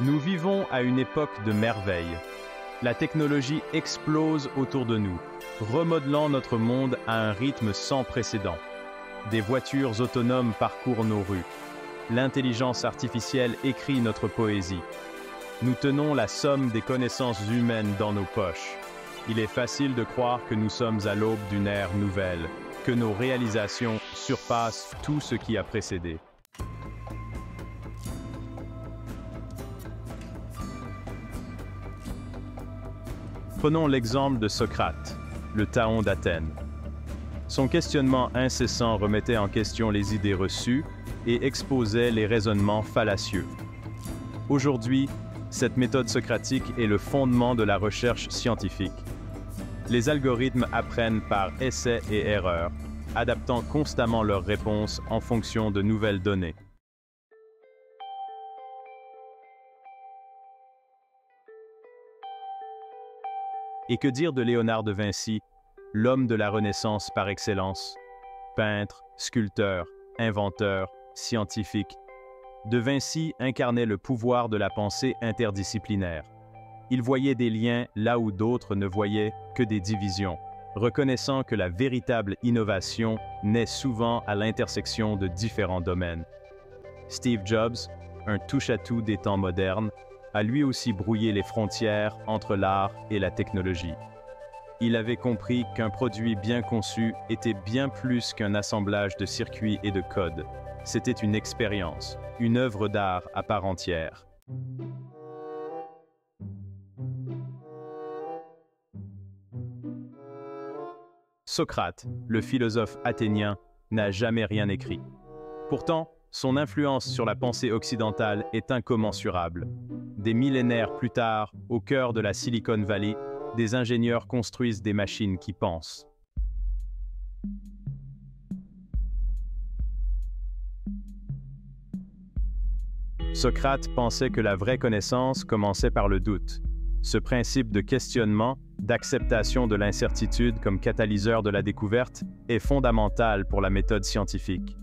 Nous vivons à une époque de merveilles. La technologie explose autour de nous, remodelant notre monde à un rythme sans précédent. Des voitures autonomes parcourent nos rues. L'intelligence artificielle écrit notre poésie. Nous tenons la somme des connaissances humaines dans nos poches. Il est facile de croire que nous sommes à l'aube d'une ère nouvelle, que nos réalisations surpassent tout ce qui a précédé. Prenons l'exemple de Socrate, le Thaon d'Athènes. Son questionnement incessant remettait en question les idées reçues et exposait les raisonnements fallacieux. Aujourd'hui, cette méthode socratique est le fondement de la recherche scientifique. Les algorithmes apprennent par essais et erreurs, adaptant constamment leurs réponses en fonction de nouvelles données. Et que dire de Léonard de Vinci, l'homme de la Renaissance par excellence? Peintre, sculpteur, inventeur, scientifique. De Vinci incarnait le pouvoir de la pensée interdisciplinaire. Il voyait des liens là où d'autres ne voyaient que des divisions, reconnaissant que la véritable innovation naît souvent à l'intersection de différents domaines. Steve Jobs, un touche-à-tout des temps modernes, a lui aussi brouillé les frontières entre l'art et la technologie. Il avait compris qu'un produit bien conçu était bien plus qu'un assemblage de circuits et de codes. C'était une expérience, une œuvre d'art à part entière. Socrate, le philosophe athénien, n'a jamais rien écrit. Pourtant, son influence sur la pensée occidentale est incommensurable. Des millénaires plus tard, au cœur de la Silicon Valley, des ingénieurs construisent des machines qui pensent. Socrate pensait que la vraie connaissance commençait par le doute. Ce principe de questionnement, d'acceptation de l'incertitude comme catalyseur de la découverte, est fondamental pour la méthode scientifique.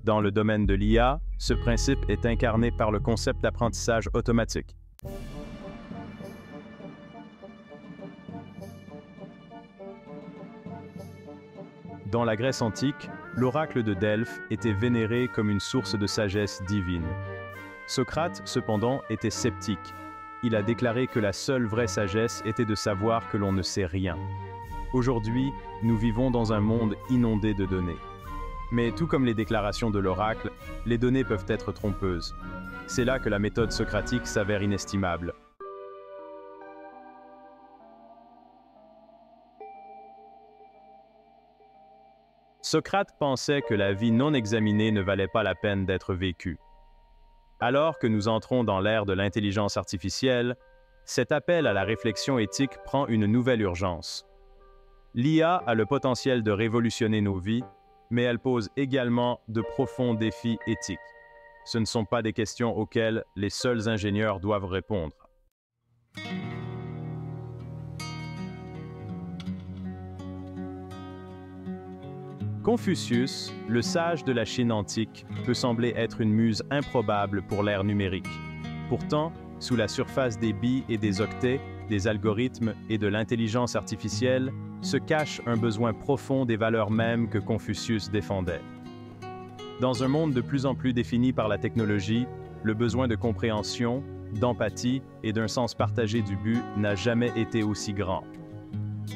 Dans le domaine de l'IA, ce principe est incarné par le concept d'apprentissage automatique. Dans la Grèce antique, l'oracle de Delphes était vénéré comme une source de sagesse divine. Socrate, cependant, était sceptique. Il a déclaré que la seule vraie sagesse était de savoir que l'on ne sait rien. Aujourd'hui, nous vivons dans un monde inondé de données. Mais tout comme les déclarations de l'oracle, les données peuvent être trompeuses. C'est là que la méthode socratique s'avère inestimable. Socrate pensait que la vie non examinée ne valait pas la peine d'être vécue. Alors que nous entrons dans l'ère de l'intelligence artificielle, cet appel à la réflexion éthique prend une nouvelle urgence. L'IA a le potentiel de révolutionner nos vies, mais elle pose également de profonds défis éthiques. Ce ne sont pas des questions auxquelles les seuls ingénieurs doivent répondre. Confucius, le sage de la Chine antique, peut sembler être une muse improbable pour l'ère numérique. Pourtant, sous la surface des bits et des octets, des algorithmes et de l'intelligence artificielle, se cache un besoin profond des valeurs mêmes que Confucius défendait. Dans un monde de plus en plus défini par la technologie, le besoin de compréhension, d'empathie et d'un sens partagé du but n'a jamais été aussi grand.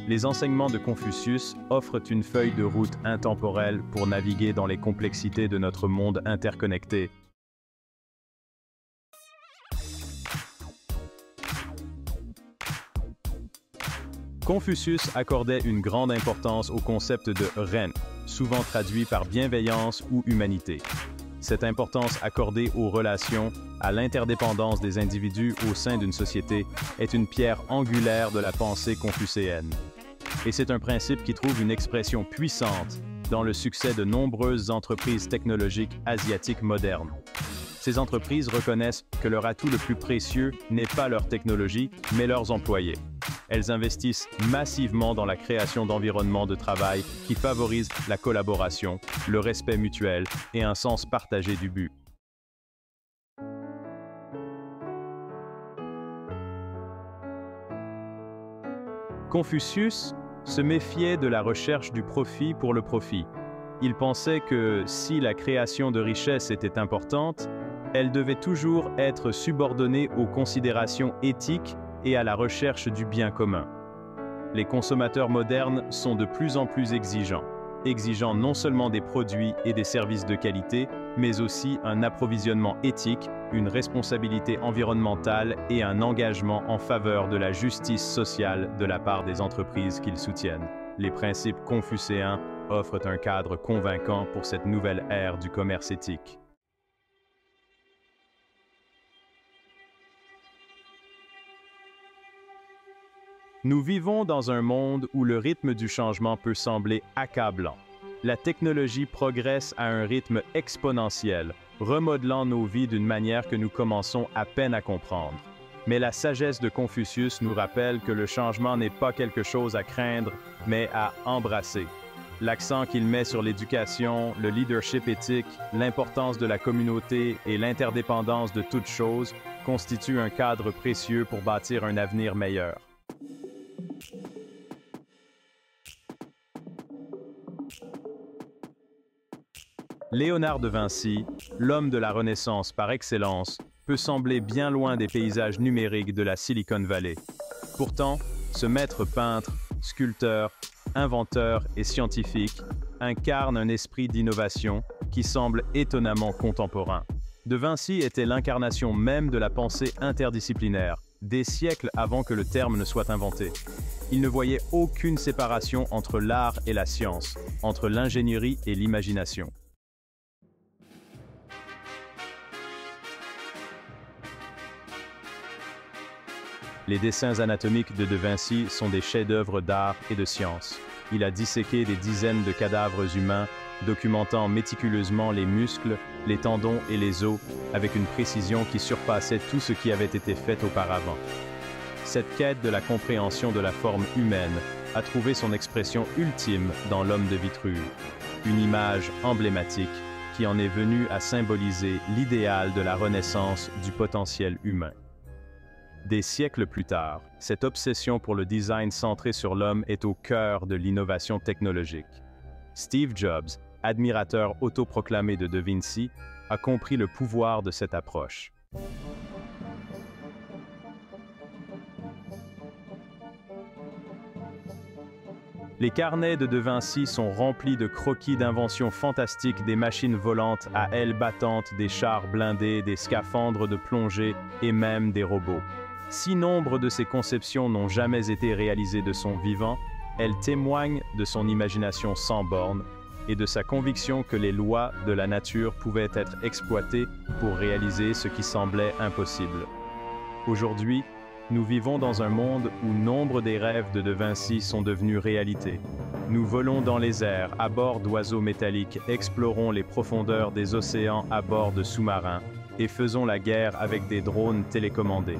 Les enseignements de Confucius offrent une feuille de route intemporelle pour naviguer dans les complexités de notre monde interconnecté. Confucius accordait une grande importance au concept de ren, souvent traduit par bienveillance ou humanité. Cette importance accordée aux relations, à l'interdépendance des individus au sein d'une société, est une pierre angulaire de la pensée confucéenne. Et c'est un principe qui trouve une expression puissante dans le succès de nombreuses entreprises technologiques asiatiques modernes. Ces entreprises reconnaissent que leur atout le plus précieux n'est pas leur technologie, mais leurs employés. Elles investissent massivement dans la création d'environnements de travail qui favorisent la collaboration, le respect mutuel et un sens partagé du but. Confucius se méfiait de la recherche du profit pour le profit. Il pensait que si la création de richesses était importante, elle devait toujours être subordonnée aux considérations éthiques et à la recherche du bien commun. Les consommateurs modernes sont de plus en plus exigeant non seulement des produits et des services de qualité, mais aussi un approvisionnement éthique, une responsabilité environnementale et un engagement en faveur de la justice sociale de la part des entreprises qu'ils soutiennent. Les principes confucéens offrent un cadre convaincant pour cette nouvelle ère du commerce éthique. Nous vivons dans un monde où le rythme du changement peut sembler accablant. La technologie progresse à un rythme exponentiel, remodelant nos vies d'une manière que nous commençons à peine à comprendre. Mais la sagesse de Confucius nous rappelle que le changement n'est pas quelque chose à craindre, mais à embrasser. L'accent qu'il met sur l'éducation, le leadership éthique, l'importance de la communauté et l'interdépendance de toutes choses constituent un cadre précieux pour bâtir un avenir meilleur. Léonard de Vinci, l'homme de la Renaissance par excellence, peut sembler bien loin des paysages numériques de la Silicon Valley. Pourtant, ce maître peintre, sculpteur, inventeur et scientifique incarne un esprit d'innovation qui semble étonnamment contemporain. De Vinci était l'incarnation même de la pensée interdisciplinaire, des siècles avant que le terme ne soit inventé. Il ne voyait aucune séparation entre l'art et la science, entre l'ingénierie et l'imagination. Les dessins anatomiques de Vinci sont des chefs-d'œuvre d'art et de science. Il a disséqué des dizaines de cadavres humains, documentant méticuleusement les muscles, les tendons et les os, avec une précision qui surpassait tout ce qui avait été fait auparavant. Cette quête de la compréhension de la forme humaine a trouvé son expression ultime dans l'homme de Vitruve, une image emblématique qui en est venue à symboliser l'idéal de la renaissance du potentiel humain. Des siècles plus tard, cette obsession pour le design centré sur l'homme est au cœur de l'innovation technologique. Steve Jobs, admirateur autoproclamé de Vinci, a compris le pouvoir de cette approche. Les carnets de Vinci sont remplis de croquis d'inventions fantastiques, des machines volantes à ailes battantes, des chars blindés, des scaphandres de plongée et même des robots. Si nombre de ces conceptions n'ont jamais été réalisées de son vivant, elles témoignent de son imagination sans bornes et de sa conviction que les lois de la nature pouvaient être exploitées pour réaliser ce qui semblait impossible. Aujourd'hui, nous vivons dans un monde où nombre des rêves de Vinci sont devenus réalité. Nous volons dans les airs à bord d'oiseaux métalliques, explorons les profondeurs des océans à bord de sous-marins et faisons la guerre avec des drones télécommandés.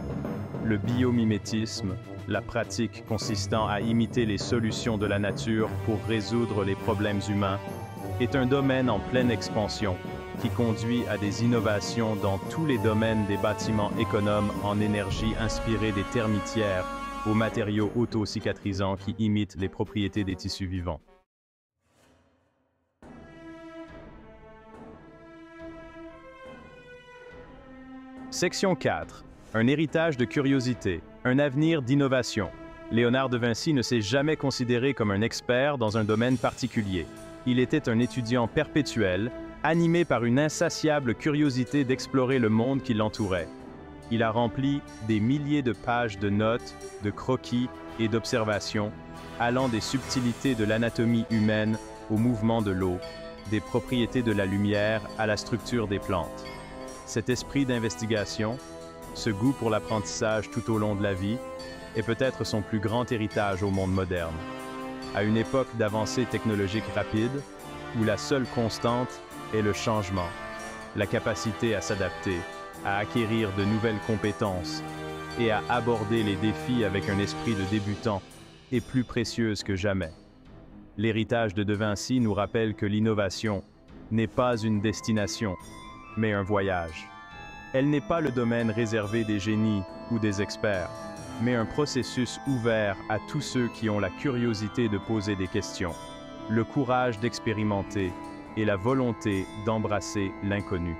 Le biomimétisme, la pratique consistant à imiter les solutions de la nature pour résoudre les problèmes humains, est un domaine en pleine expansion qui conduit à des innovations dans tous les domaines des bâtiments économes en énergie inspirés des termitières aux matériaux auto-cicatrisants qui imitent les propriétés des tissus vivants. Section 4. Un héritage de curiosité, un avenir d'innovation. Léonard de Vinci ne s'est jamais considéré comme un expert dans un domaine particulier. Il était un étudiant perpétuel, animé par une insatiable curiosité d'explorer le monde qui l'entourait. Il a rempli des milliers de pages de notes, de croquis et d'observations, allant des subtilités de l'anatomie humaine au mouvement de l'eau, des propriétés de la lumière à la structure des plantes. Cet esprit d'investigation, ce goût pour l'apprentissage tout au long de la vie, est peut-être son plus grand héritage au monde moderne. À une époque d'avancée technologique rapide, où la seule constante est le changement, la capacité à s'adapter, à acquérir de nouvelles compétences et à aborder les défis avec un esprit de débutant est plus précieuse que jamais. L'héritage de Vinci nous rappelle que l'innovation n'est pas une destination, mais un voyage. Elle n'est pas le domaine réservé des génies ou des experts. mais un processus ouvert à tous ceux qui ont la curiosité de poser des questions, le courage d'expérimenter et la volonté d'embrasser l'inconnu.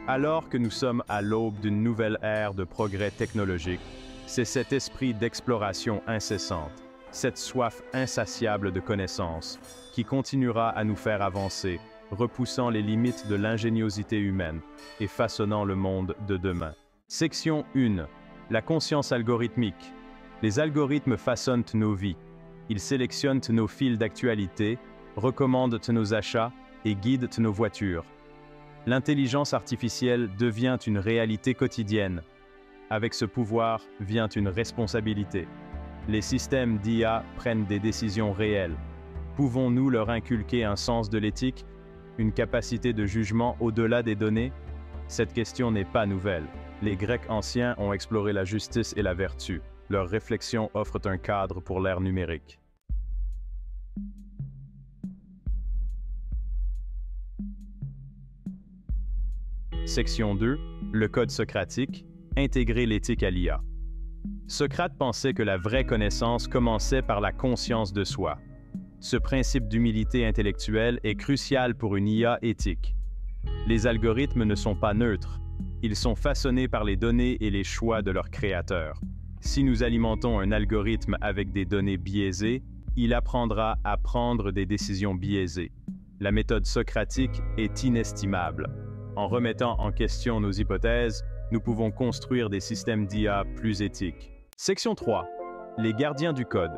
Alors que nous sommes à l'aube d'une nouvelle ère de progrès technologique, c'est cet esprit d'exploration incessante, cette soif insatiable de connaissances, qui continuera à nous faire avancer, repoussant les limites de l'ingéniosité humaine et façonnant le monde de demain. Section 1. La conscience algorithmique. Les algorithmes façonnent nos vies. Ils sélectionnent nos fils d'actualité, recommandent nos achats et guident nos voitures. L'intelligence artificielle devient une réalité quotidienne. Avec ce pouvoir vient une responsabilité. Les systèmes d'IA prennent des décisions réelles. Pouvons-nous leur inculquer un sens de l'éthique, une capacité de jugement au-delà des données? Cette question n'est pas nouvelle. Les Grecs anciens ont exploré la justice et la vertu. Leurs réflexions offrent un cadre pour l'ère numérique. Section 2. Le code socratique. Intégrer l'éthique à l'IA. Socrate pensait que la vraie connaissance commençait par la conscience de soi. Ce principe d'humilité intellectuelle est crucial pour une IA éthique. Les algorithmes ne sont pas neutres. Ils sont façonnés par les données et les choix de leurs créateurs. Si nous alimentons un algorithme avec des données biaisées, il apprendra à prendre des décisions biaisées. La méthode socratique est inestimable. En remettant en question nos hypothèses, nous pouvons construire des systèmes d'IA plus éthiques. Section 3. Les gardiens du code.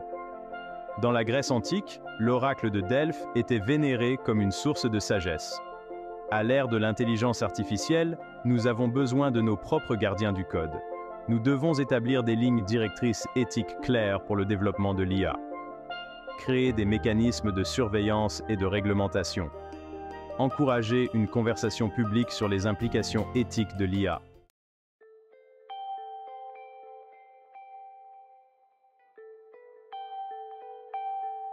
Dans la Grèce antique, l'oracle de Delphes était vénéré comme une source de sagesse. À l'ère de l'intelligence artificielle, nous avons besoin de nos propres gardiens du code. Nous devons établir des lignes directrices éthiques claires pour le développement de l'IA. Créer des mécanismes de surveillance et de réglementation. Encourager une conversation publique sur les implications éthiques de l'IA.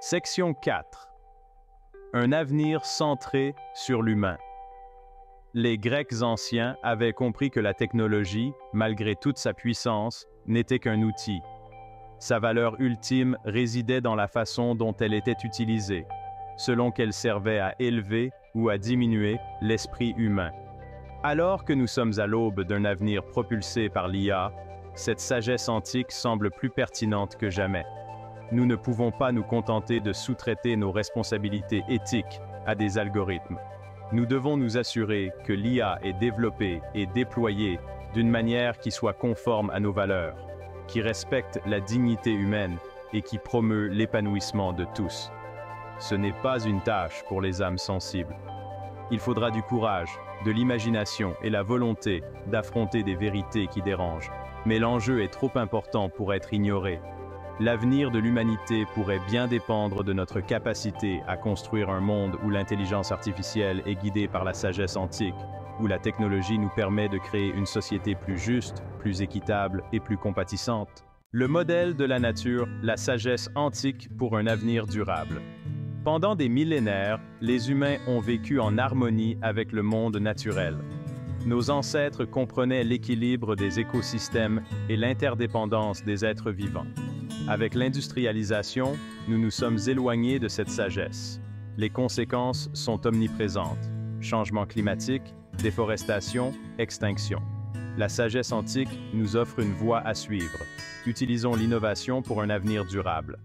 Section 4. Un avenir centré sur l'humain. Les Grecs anciens avaient compris que la technologie, malgré toute sa puissance, n'était qu'un outil. Sa valeur ultime résidait dans la façon dont elle était utilisée, selon qu'elle servait à élever ou à diminuer l'esprit humain. Alors que nous sommes à l'aube d'un avenir propulsé par l'IA, cette sagesse antique semble plus pertinente que jamais. Nous ne pouvons pas nous contenter de sous-traiter nos responsabilités éthiques à des algorithmes. Nous devons nous assurer que l'IA est développée et déployée d'une manière qui soit conforme à nos valeurs, qui respecte la dignité humaine et qui promeut l'épanouissement de tous. Ce n'est pas une tâche pour les âmes sensibles. Il faudra du courage, de l'imagination et la volonté d'affronter des vérités qui dérangent. Mais l'enjeu est trop important pour être ignoré. L'avenir de l'humanité pourrait bien dépendre de notre capacité à construire un monde où l'intelligence artificielle est guidée par la sagesse antique, où la technologie nous permet de créer une société plus juste, plus équitable et plus compatissante. Le modèle de la nature, la sagesse antique pour un avenir durable. Pendant des millénaires, les humains ont vécu en harmonie avec le monde naturel. Nos ancêtres comprenaient l'équilibre des écosystèmes et l'interdépendance des êtres vivants. Avec l'industrialisation, nous nous sommes éloignés de cette sagesse. Les conséquences sont omniprésentes. Changement climatique, déforestation, extinction. La sagesse antique nous offre une voie à suivre. Utilisons l'innovation pour un avenir durable.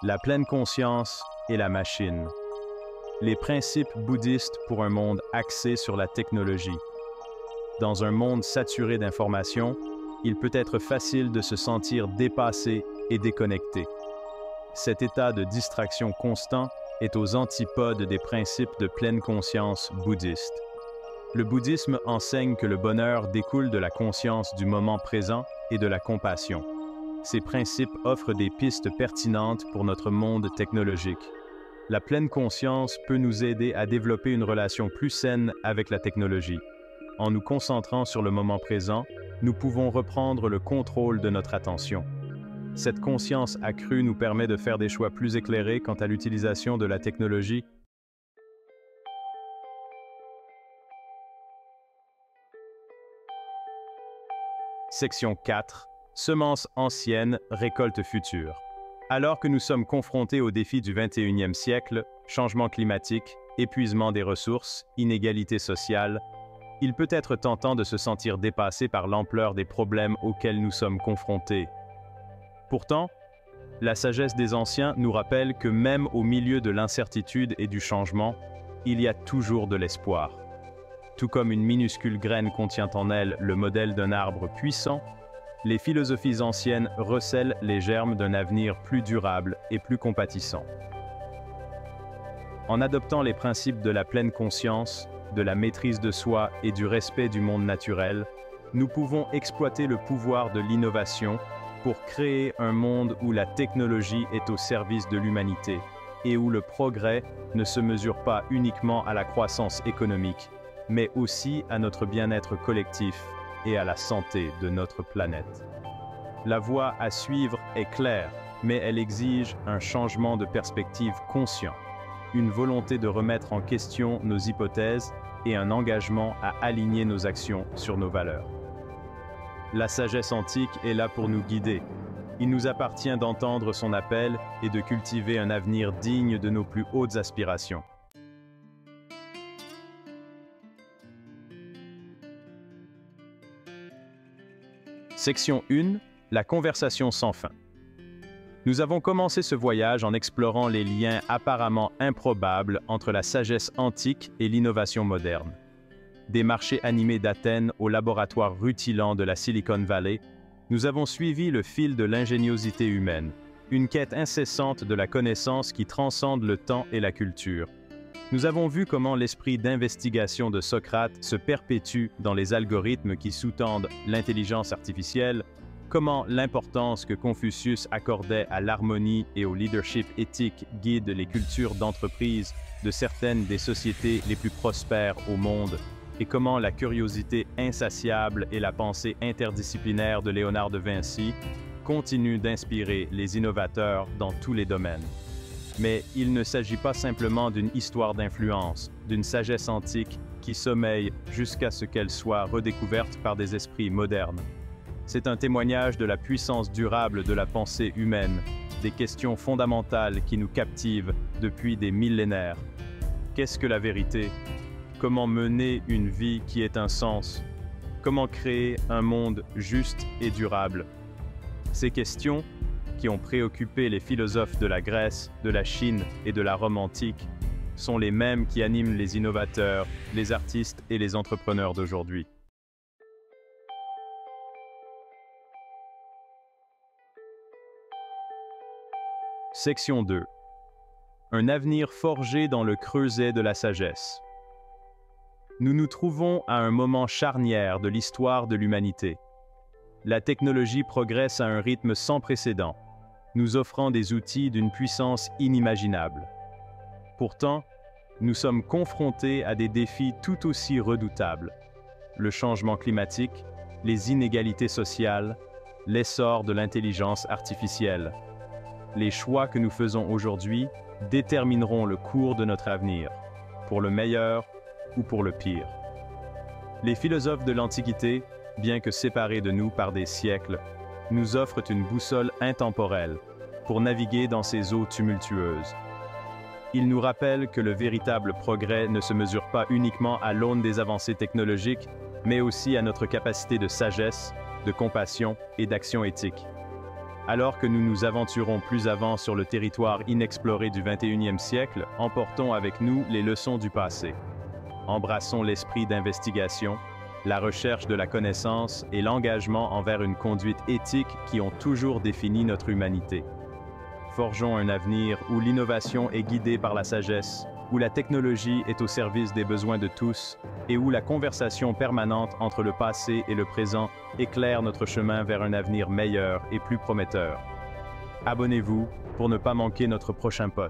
La pleine conscience et la machine. Les principes bouddhistes pour un monde axé sur la technologie. Dans un monde saturé d'informations, il peut être facile de se sentir dépassé et déconnecté. Cet état de distraction constant est aux antipodes des principes de pleine conscience bouddhistes. Le bouddhisme enseigne que le bonheur découle de la conscience du moment présent et de la compassion. Ces principes offrent des pistes pertinentes pour notre monde technologique. La pleine conscience peut nous aider à développer une relation plus saine avec la technologie. En nous concentrant sur le moment présent, nous pouvons reprendre le contrôle de notre attention. Cette conscience accrue nous permet de faire des choix plus éclairés quant à l'utilisation de la technologie. Section 4. Semences anciennes, récoltes futures. Alors que nous sommes confrontés aux défis du XXIe siècle, changement climatique, épuisement des ressources, inégalités sociales, il peut être tentant de se sentir dépassé par l'ampleur des problèmes auxquels nous sommes confrontés. Pourtant, la sagesse des anciens nous rappelle que même au milieu de l'incertitude et du changement, il y a toujours de l'espoir. Tout comme une minuscule graine contient en elle le modèle d'un arbre puissant, les philosophies anciennes recèlent les germes d'un avenir plus durable et plus compatissant. En adoptant les principes de la pleine conscience, de la maîtrise de soi et du respect du monde naturel, nous pouvons exploiter le pouvoir de l'innovation pour créer un monde où la technologie est au service de l'humanité et où le progrès ne se mesure pas uniquement à la croissance économique, mais aussi à notre bien-être collectif et à la santé de notre planète. La voie à suivre est claire, mais elle exige un changement de perspective conscient, une volonté de remettre en question nos hypothèses et un engagement à aligner nos actions sur nos valeurs. La sagesse antique est là pour nous guider. Il nous appartient d'entendre son appel et de cultiver un avenir digne de nos plus hautes aspirations. Section 1. La conversation sans fin. Nous avons commencé ce voyage en explorant les liens apparemment improbables entre la sagesse antique et l'innovation moderne. Des marchés animés d'Athènes aux laboratoires rutilants de la Silicon Valley, nous avons suivi le fil de l'ingéniosité humaine, une quête incessante de la connaissance qui transcende le temps et la culture. Nous avons vu comment l'esprit d'investigation de Socrate se perpétue dans les algorithmes qui sous-tendent l'intelligence artificielle, comment l'importance que Confucius accordait à l'harmonie et au leadership éthique guide les cultures d'entreprise de certaines des sociétés les plus prospères au monde, et comment la curiosité insatiable et la pensée interdisciplinaire de Léonard de Vinci continuent d'inspirer les innovateurs dans tous les domaines. Mais il ne s'agit pas simplement d'une histoire d'influence, d'une sagesse antique qui sommeille jusqu'à ce qu'elle soit redécouverte par des esprits modernes. C'est un témoignage de la puissance durable de la pensée humaine, des questions fondamentales qui nous captivent depuis des millénaires. Qu'est-ce que la vérité? Comment mener une vie qui ait un sens? Comment créer un monde juste et durable? Ces questions, qui ont préoccupé les philosophes de la Grèce, de la Chine et de la Rome antique, sont les mêmes qui animent les innovateurs, les artistes et les entrepreneurs d'aujourd'hui. Section 2. Un avenir forgé dans le creuset de la sagesse. Nous nous trouvons à un moment charnière de l'histoire de l'humanité. La technologie progresse à un rythme sans précédent, nous offrant des outils d'une puissance inimaginable. Pourtant, nous sommes confrontés à des défis tout aussi redoutables. Le changement climatique, les inégalités sociales, l'essor de l'intelligence artificielle. Les choix que nous faisons aujourd'hui détermineront le cours de notre avenir, pour le meilleur ou pour le pire. Les philosophes de l'Antiquité, bien que séparés de nous par des siècles, nous offrent une boussole intemporelle pour naviguer dans ces eaux tumultueuses. Ils nous rappellent que le véritable progrès ne se mesure pas uniquement à l'aune des avancées technologiques, mais aussi à notre capacité de sagesse, de compassion et d'action éthique. Alors que nous nous aventurons plus avant sur le territoire inexploré du XXIe siècle, emportons avec nous les leçons du passé. Embrassons l'esprit d'investigation, la recherche de la connaissance et l'engagement envers une conduite éthique qui ont toujours défini notre humanité. Forgeons un avenir où l'innovation est guidée par la sagesse, où la technologie est au service des besoins de tous et où la conversation permanente entre le passé et le présent éclaire notre chemin vers un avenir meilleur et plus prometteur. Abonnez-vous pour ne pas manquer notre prochain post.